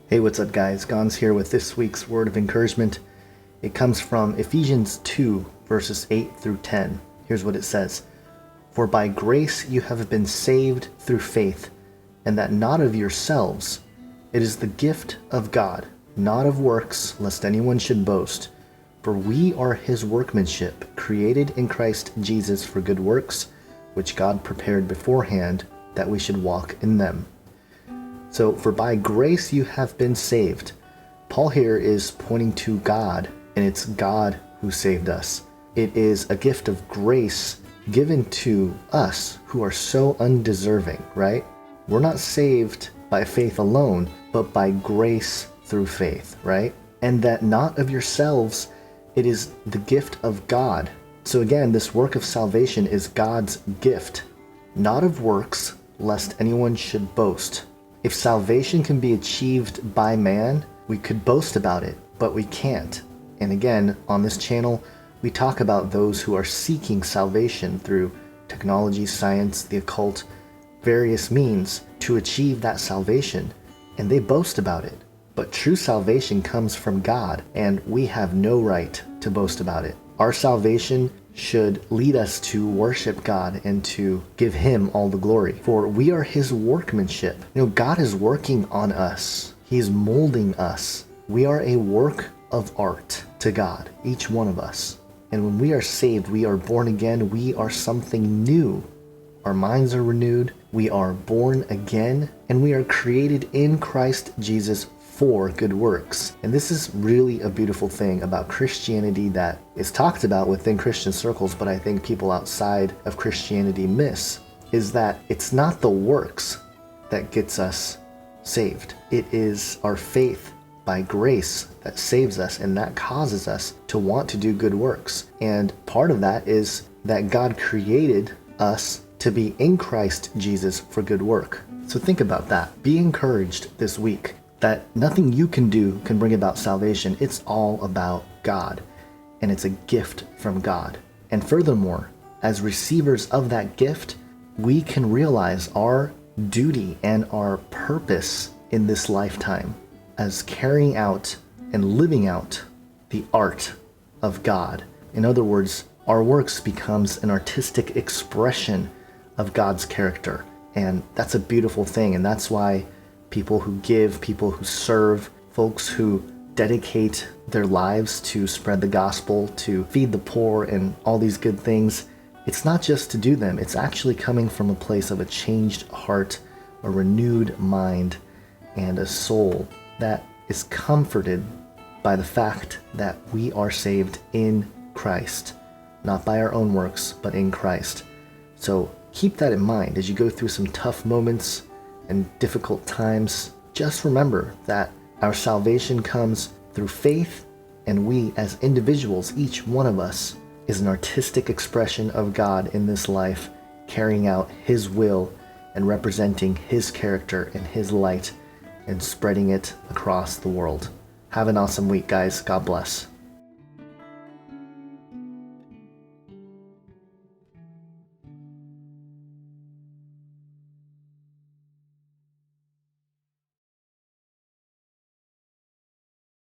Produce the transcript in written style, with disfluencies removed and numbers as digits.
Hey, what's up guys? Gons here with this week's word of encouragement. It comes from Ephesians 2, verses 8 through 10. Here's what it says. For by grace you have been saved through faith, and that not of yourselves. It is the gift of God, not of works, lest anyone should boast. For we are his workmanship, created in Christ Jesus for good works, which God prepared beforehand that we should walk in them. So, for by grace you have been saved. Paul here is pointing to God, and it's God who saved us. It is a gift of grace given to us who are so undeserving, right? We're not saved by faith alone, but by grace through faith, right? And that not of yourselves, it is the gift of God. So again, this work of salvation is God's gift, not of works, lest anyone should boast. If salvation can be achieved by man, we could boast about it, but we can't. And again, on this channel, we talk about those who are seeking salvation through technology, science, the occult, various means to achieve that salvation, and they boast about it. But true salvation comes from God, and we have no right to boast about it. Our salvation should lead us to worship God and to give him all the glory. For we are his workmanship. God is working on us. He's molding us. We are a work of art to God, each one of us. And when we are saved, we are born again, we are something new. Our minds are renewed, we are born again, and we are created in Christ Jesus for good works. And this is really a beautiful thing about Christianity that is talked about within Christian circles, but I think people outside of Christianity miss, is that it's not the works that gets us saved. It is our faith by grace that saves us, and that causes us to want to do good works. And part of that is that God created us to be in Christ Jesus for good work. So think about that. Be encouraged this week that nothing you can do can bring about salvation. It's all about God, and it's a gift from God. And furthermore, as receivers of that gift, we can realize our duty and our purpose in this lifetime as carrying out and living out the art of God. In other words, our works becomes an artistic expression of God's character. And that's a beautiful thing, and that's why people who give, people who serve, folks who dedicate their lives to spread the gospel, to feed the poor and all these good things, it's not just to do them, it's actually coming from a place of a changed heart, a renewed mind, and a soul that is comforted by the fact that we are saved in Christ, not by our own works, but in Christ. So keep that in mind as you go through some tough moments and difficult times. Just remember that our salvation comes through faith, and we as individuals, each one of us, is an artistic expression of God in this life, carrying out his will and representing his character and his light and spreading it across the world. Have an awesome week, guys. God bless.